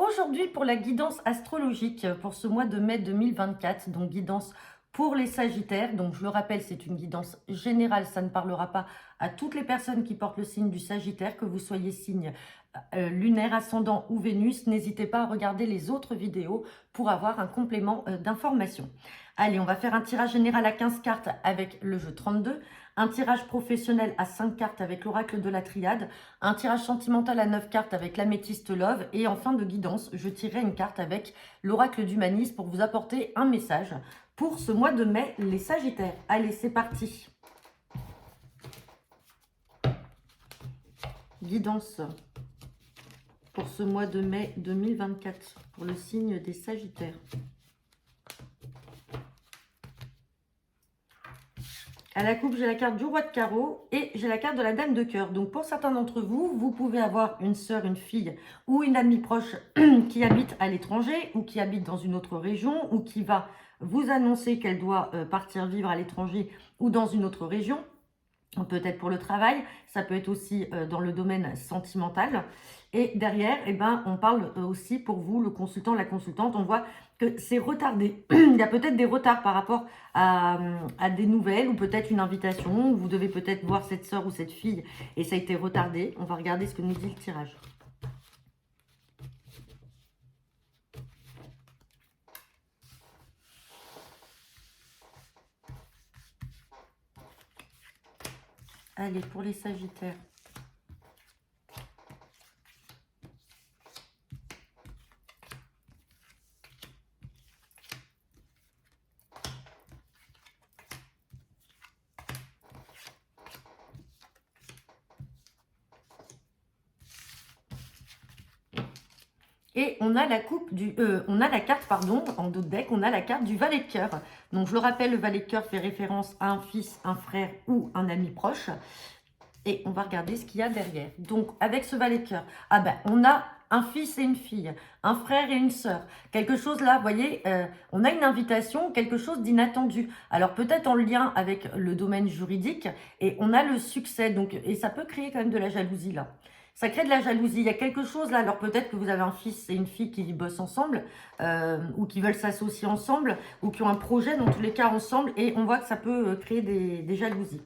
Aujourd'hui, pour la guidance astrologique pour ce mois de mai 2024, donc guidance pour les Sagittaires. Donc, je le rappelle, c'est une guidance générale. Ça ne parlera pas à toutes les personnes qui portent le signe du Sagittaire, que vous soyez signe lunaire, ascendant ou Vénus. N'hésitez pas à regarder les autres vidéos pour avoir un complément d'information. Allez, on va faire un tirage général à 15 cartes avec le jeu 32, un tirage professionnel à 5 cartes avec l'oracle de la triade, un tirage sentimental à 9 cartes avec l'améthyste love, et en fin de guidance, je tirerai une carte avec l'oracle d'humanisme pour vous apporter un message pour ce mois de mai, les Sagittaires. Allez, c'est parti. Guidance pour ce mois de mai 2024 pour le signe des Sagittaires. À la coupe, j'ai la carte du roi de carreau et j'ai la carte de la dame de cœur. Donc, pour certains d'entre vous, vous pouvez avoir une sœur, une fille ou une amie proche qui habite à l'étranger ou qui habite dans une autre région ou qui va vous annoncer qu'elle doit partir vivre à l'étranger ou dans une autre région. Peut-être pour le travail, ça peut être aussi dans le domaine sentimental. Et derrière, eh ben, on parle aussi pour vous, le consultant, la consultante, on voit que c'est retardé. Il y a peut-être des retards par rapport à des nouvelles ou peut-être une invitation. Vous devez peut-être voir cette sœur ou cette fille et ça a été retardé. On va regarder ce que nous dit le tirage. Allez, pour les Sagittaires. Et on a la coupe on a la carte, pardon, en dos de deck, on a la carte du valet de cœur. Donc je le rappelle, le valet de cœur fait référence à un fils, un frère ou un ami proche. Et on va regarder ce qu'il y a derrière. Donc avec ce valet de cœur, ah ben on a un fils et une fille, un frère et une sœur. Quelque chose là, vous voyez, on a une invitation, quelque chose d'inattendu. Alors peut-être en lien avec le domaine juridique et on a le succès. Donc, et ça peut créer quand même de la jalousie là. Ça crée de la jalousie. Il y a quelque chose là. Alors peut-être que vous avez un fils et une fille qui bossent ensemble ou qui veulent s'associer ensemble ou qui ont un projet dans tous les cas ensemble. Et on voit que ça peut créer des jalousies.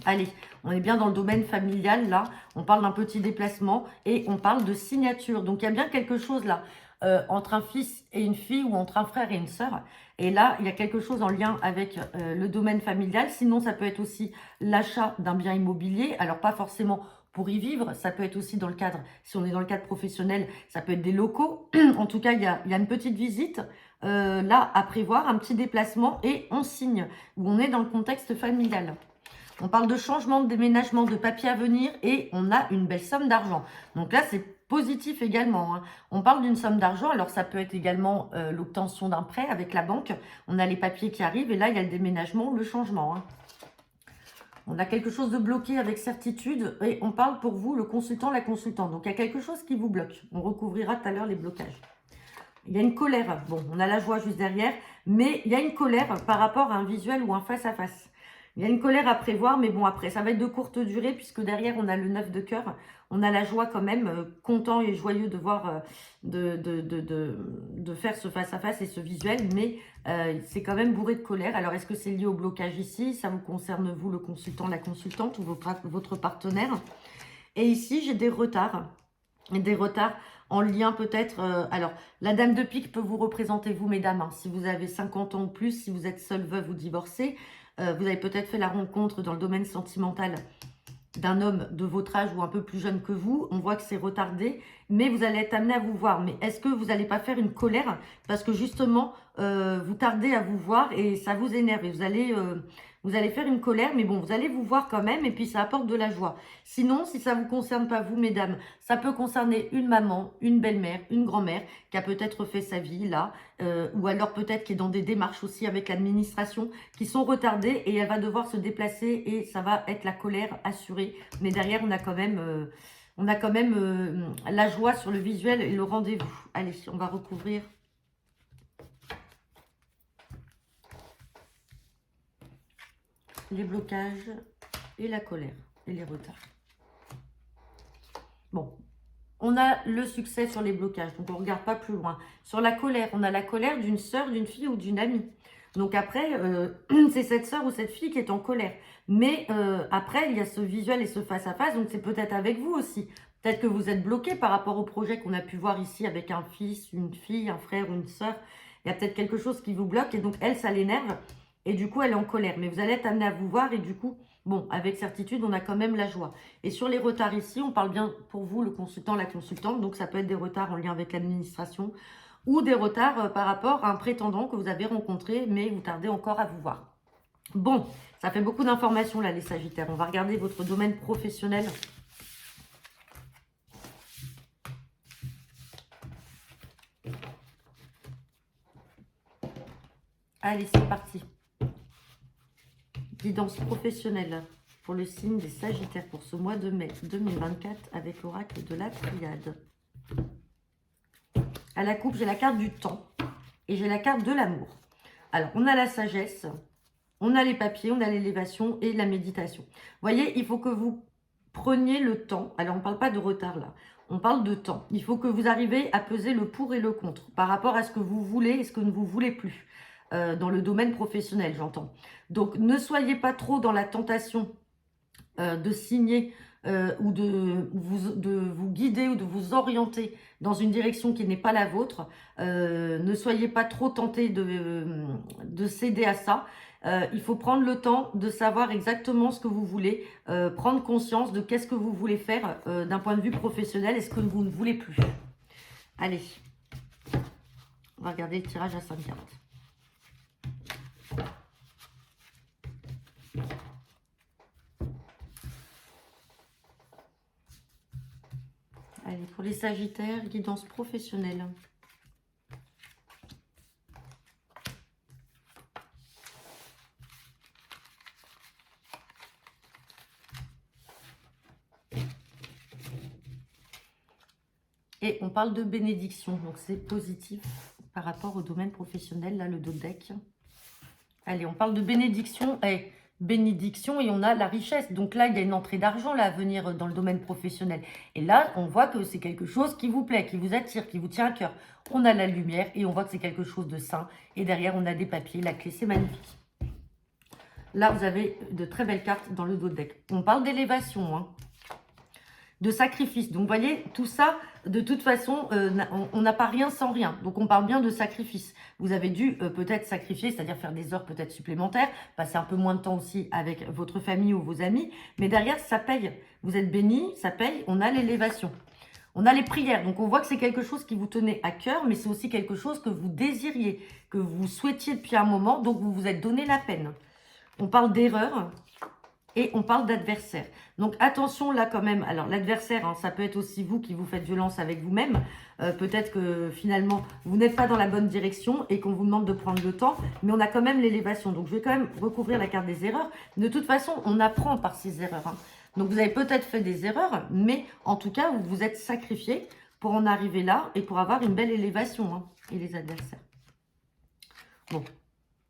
Allez, on est bien dans le domaine familial là. On parle d'un petit déplacement et on parle de signature. Donc il y a bien quelque chose là entre un fils et une fille ou entre un frère et une sœur. Et là, il y a quelque chose en lien avec le domaine familial. Sinon, ça peut être aussi l'achat d'un bien immobilier. Alors pas forcément pour y vivre, ça peut être aussi dans le cadre, si on est dans le cadre professionnel, ça peut être des locaux. En tout cas, il y a une petite visite là à prévoir, un petit déplacement et on signe, où on est dans le contexte familial. On parle de changement, de déménagement, de papier à venir et on a une belle somme d'argent. Donc là, c'est positif également. On parle d'une somme d'argent. Alors, ça peut être également l'obtention d'un prêt avec la banque. On a les papiers qui arrivent et là, il y a le déménagement, le changement. On a quelque chose de bloqué avec certitude et on parle pour vous, le consultant, la consultante. Donc, il y a quelque chose qui vous bloque. On recouvrira tout à l'heure les blocages. Il y a une colère. Bon, on a la joie juste derrière, mais il y a une colère par rapport à un visuel ou un face-à-face. Il y a une colère à prévoir, mais bon, après, ça va être de courte durée, puisque derrière, on a le 9 de cœur. On a la joie quand même, content et joyeux de voir, de faire ce face-à-face et ce visuel, mais c'est quand même bourré de colère. Alors, est-ce que c'est lié au blocage ici? Ça vous concerne, vous, le consultant, la consultante, ou votre partenaire? Et ici, j'ai des retards. Des retards en lien peut-être... alors, la dame de pique peut vous représenter, vous, mesdames. Hein, si vous avez 50 ans ou plus, si vous êtes seule, veuve ou divorcée, vous avez peut-être fait la rencontre dans le domaine sentimental d'un homme de votre âge ou un peu plus jeune que vous. On voit que c'est retardé, mais vous allez être amené à vous voir. Mais est-ce que vous n'allez pas faire une colère? Parce que justement, vous tardez à vous voir et ça vous énerve. Et vous allez faire une colère, mais bon, vous allez vous voir quand même et puis ça apporte de la joie. Sinon, si ça ne vous concerne pas vous, mesdames, ça peut concerner une maman, une belle-mère, une grand-mère qui a peut-être fait sa vie là, ou alors peut-être qui est dans des démarches aussi avec l'administration qui sont retardées et elle va devoir se déplacer et ça va être la colère assurée. Mais derrière, on a quand même, la joie sur le visuel et le rendez-vous. Allez, on va recouvrir. Les blocages et la colère et les retards. Bon, on a le succès sur les blocages. Donc, on ne regarde pas plus loin. Sur la colère, on a la colère d'une sœur, d'une fille ou d'une amie. Donc, après, c'est cette sœur ou cette fille qui est en colère. Mais après, il y a ce visuel et ce face-à-face. Donc, c'est peut-être avec vous aussi. Peut-être que vous êtes bloqué par rapport au projet qu'on a pu voir ici avec un fils, une fille, un frère ou une sœur. Il y a peut-être quelque chose qui vous bloque. Et donc, elle, ça l'énerve. Et du coup, elle est en colère. Mais vous allez être amené à vous voir. Et du coup, bon, avec certitude, on a quand même la joie. Et sur les retards ici, on parle bien pour vous, le consultant, la consultante. Donc, ça peut être des retards en lien avec l'administration ou des retards par rapport à un prétendant que vous avez rencontré, mais vous tardez encore à vous voir. Bon, ça fait beaucoup d'informations là, les Sagittaires. On va regarder votre domaine professionnel. Allez, c'est parti. Guidance professionnelle pour le signe des Sagittaires pour ce mois de mai 2024 avec l'oracle de la Triade. À la coupe, j'ai la carte du temps et j'ai la carte de l'amour. Alors, on a la sagesse, on a les papiers, on a l'élévation et la méditation. Vous voyez, il faut que vous preniez le temps. Alors, on ne parle pas de retard là. On parle de temps. Il faut que vous arriviez à peser le pour et le contre par rapport à ce que vous voulez et ce que vous ne voulez plus. Dans le domaine professionnel, j'entends. Donc, ne soyez pas trop dans la tentation de signer ou de vous guider ou de vous orienter dans une direction qui n'est pas la vôtre. Ne soyez pas trop tentés de céder à ça. Il faut prendre le temps de savoir exactement ce que vous voulez, prendre conscience de qu'est-ce que vous voulez faire d'un point de vue professionnel et ce que vous ne voulez plus. Allez, on va regarder le tirage à 5 cartes. Allez, pour les Sagittaires, guidance professionnelle. Et on parle de bénédiction, donc c'est positif par rapport au domaine professionnel, là, le dos de deck. Allez, on parle de bénédiction. Bénédiction et on a la richesse. Donc là, il y a une entrée d'argent là à venir dans le domaine professionnel. Et là, on voit que c'est quelque chose qui vous plaît, qui vous attire, qui vous tient à cœur. On a la lumière et on voit que c'est quelque chose de sain. Et derrière, on a des papiers. La clé, c'est magnifique. Là, vous avez de très belles cartes dans le dos de deck. On parle d'élévation, hein, de sacrifice. Donc, vous voyez, tout ça, de toute façon, on n'a pas rien sans rien. Donc, on parle bien de sacrifice. Vous avez dû peut-être sacrifier, c'est-à-dire faire des heures peut-être supplémentaires, passer un peu moins de temps aussi avec votre famille ou vos amis. Mais derrière, ça paye. Vous êtes béni, ça paye. On a l'élévation. On a les prières. Donc, on voit que c'est quelque chose qui vous tenait à cœur, mais c'est aussi quelque chose que vous désiriez, que vous souhaitiez depuis un moment. Donc, vous vous êtes donné la peine. On parle d'erreur. Et on parle d'adversaire. Donc, attention là quand même. Alors, l'adversaire, hein, ça peut être aussi vous qui vous faites violence avec vous-même. Peut-être que finalement, vous n'êtes pas dans la bonne direction et qu'on vous demande de prendre le temps. Mais on a quand même l'élévation. Donc, je vais quand même recouvrir la carte des erreurs. De toute façon, on apprend par ces erreurs. Hein. Donc, vous avez peut-être fait des erreurs, mais en tout cas, vous vous êtes sacrifié pour en arriver là et pour avoir une belle élévation. Hein, et les adversaires. Bon.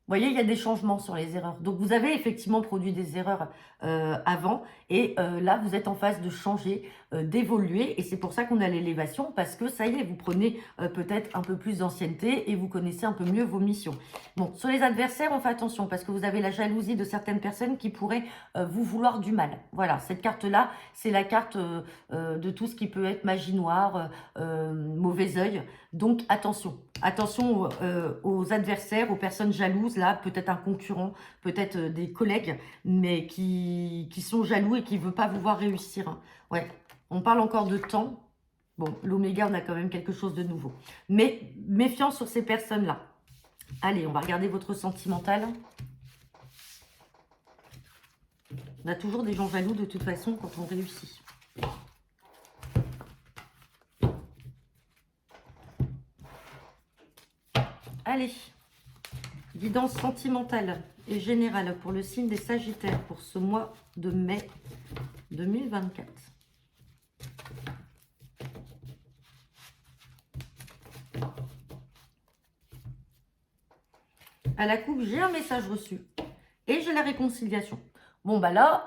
Vous voyez, il y a des changements sur les erreurs. Donc, vous avez effectivement produit des erreurs avant. Et là, vous êtes en phase de changer, d'évoluer. Et c'est pour ça qu'on a l'élévation. Parce que ça y est, vous prenez peut-être un peu plus d'ancienneté et vous connaissez un peu mieux vos missions. Bon, sur les adversaires, on fait attention. Parce que vous avez la jalousie de certaines personnes qui pourraient vous vouloir du mal. Voilà, cette carte-là, c'est la carte de tout ce qui peut être magie noire, mauvais œil. Donc, attention. Attention aux adversaires, aux personnes jalouses, là, peut-être un concurrent, peut-être des collègues, mais qui sont jaloux et qui ne veulent pas vous voir réussir. Hein. Ouais, on parle encore de temps. Bon, l'oméga, on a quand même quelque chose de nouveau. Mais méfiance sur ces personnes-là. Allez, on va regarder votre sentimental. On a toujours des gens jaloux de toute façon quand on réussit. Allez, guidance sentimentale et générale pour le signe des Sagittaires pour ce mois de mai 2024. À la coupe, j'ai un message reçu et j'ai la réconciliation. Bon, bah là,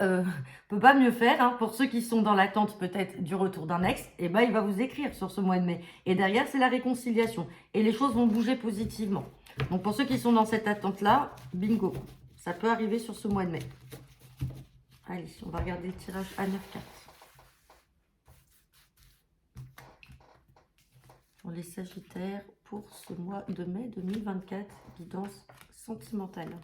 peut pas mieux faire, hein. Pour ceux qui sont dans l'attente peut-être du retour d'un ex, eh ben, il va vous écrire sur ce mois de mai. Et derrière, c'est la réconciliation. Et les choses vont bouger positivement. Donc, pour ceux qui sont dans cette attente-là, bingo. Ça peut arriver sur ce mois de mai. Allez, on va regarder le tirage à 9 cartes. Pour les Sagittaires, pour ce mois de mai 2024, guidance sentimentale.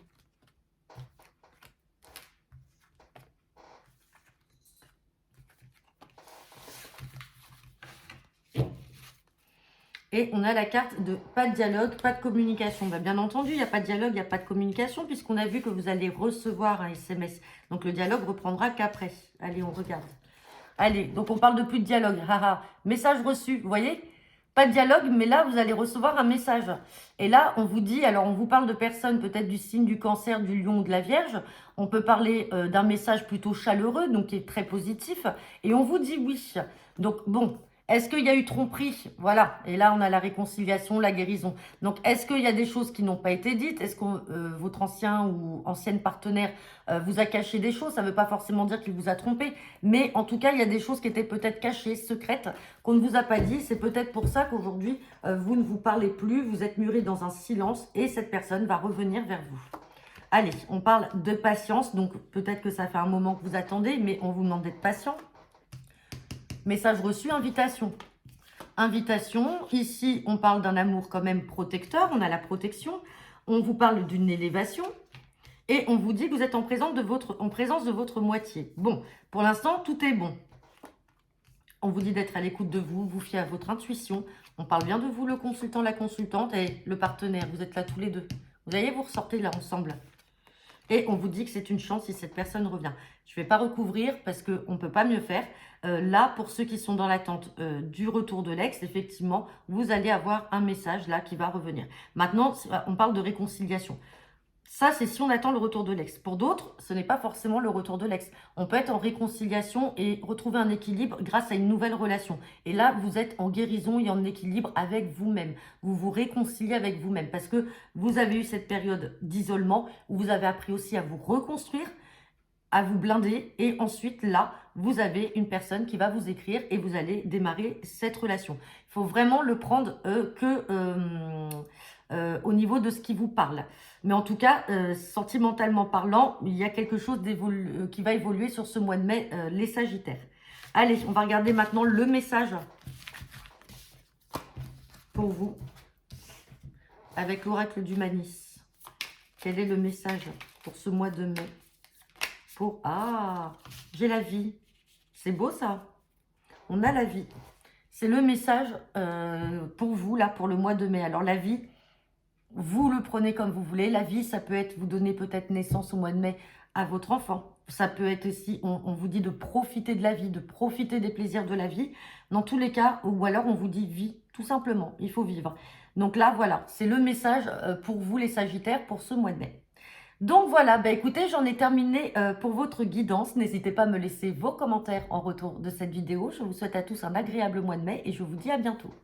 Et on a la carte de pas de dialogue, pas de communication. Bah, bien entendu, il n'y a pas de dialogue, il n'y a pas de communication, puisqu'on a vu que vous allez recevoir un SMS. Donc, le dialogue reprendra qu'après. Allez, on regarde. Allez, donc on parle de plus de dialogue. Haha. Message reçu, vous voyez? Pas de dialogue, mais là, vous allez recevoir un message. Et là, on vous dit, alors on vous parle de personnes peut-être du signe du Cancer, du Lion ou de la Vierge. On peut parler d'un message plutôt chaleureux, donc qui est très positif. Et on vous dit oui. Donc, bon, est-ce qu'il y a eu tromperie? Voilà. Et là, on a la réconciliation, la guérison. Donc, est-ce qu'il y a des choses qui n'ont pas été dites? Est-ce que votre ancien ou ancienne partenaire vous a caché des choses? Ça ne veut pas forcément dire qu'il vous a trompé. Mais en tout cas, il y a des choses qui étaient peut-être cachées, secrètes, qu'on ne vous a pas dit. C'est peut-être pour ça qu'aujourd'hui, vous ne vous parlez plus. Vous êtes muré dans un silence et cette personne va revenir vers vous. Allez, on parle de patience. Donc, peut-être que ça fait un moment que vous attendez, mais on vous demande d'être patient. Message reçu, invitation. Invitation, ici on parle d'un amour quand même protecteur, on a la protection, on vous parle d'une élévation et on vous dit que vous êtes en présence de votre moitié. Bon, pour l'instant tout est bon. On vous dit d'être à l'écoute de vous, vous fiez à votre intuition. On parle bien de vous, le consultant, la consultante et le partenaire, vous êtes là tous les deux. Vous voyez, vous ressortez là ensemble. Et on vous dit que c'est une chance si cette personne revient. Je ne vais pas recouvrir parce qu'on ne peut pas mieux faire. Là, pour ceux qui sont dans l'attente du retour de l'ex, effectivement, vous allez avoir un message là qui va revenir. Maintenant, on parle de réconciliation. Ça, c'est si on attend le retour de l'ex. Pour d'autres, ce n'est pas forcément le retour de l'ex. On peut être en réconciliation et retrouver un équilibre grâce à une nouvelle relation. Et là, vous êtes en guérison et en équilibre avec vous-même. Vous vous réconciliez avec vous-même parce que vous avez eu cette période d'isolement où vous avez appris aussi à vous reconstruire, à vous blinder. Et ensuite, là, vous avez une personne qui va vous écrire et vous allez démarrer cette relation. Il faut vraiment le prendre au niveau de ce qui vous parle. Mais en tout cas, sentimentalement parlant, il y a quelque chose qui va évoluer sur ce mois de mai, les Sagittaires. Allez, on va regarder maintenant le message pour vous avec l'oracle du Manis. Quel est le message pour ce mois de mai? Ah, j'ai la vie. C'est beau ça. On a la vie. C'est le message pour vous, là, pour le mois de mai. Alors, la vie, vous le prenez comme vous voulez. La vie, ça peut être, vous donner peut-être naissance au mois de mai à votre enfant. Ça peut être aussi, on vous dit de profiter de la vie, de profiter des plaisirs de la vie. Dans tous les cas, ou alors on vous dit vie, tout simplement. Il faut vivre. Donc là, voilà, c'est le message pour vous, les Sagittaires, pour ce mois de mai. Donc voilà, bah écoutez, j'en ai terminé pour votre guidance. N'hésitez pas à me laisser vos commentaires en retour de cette vidéo. Je vous souhaite à tous un agréable mois de mai et je vous dis à bientôt.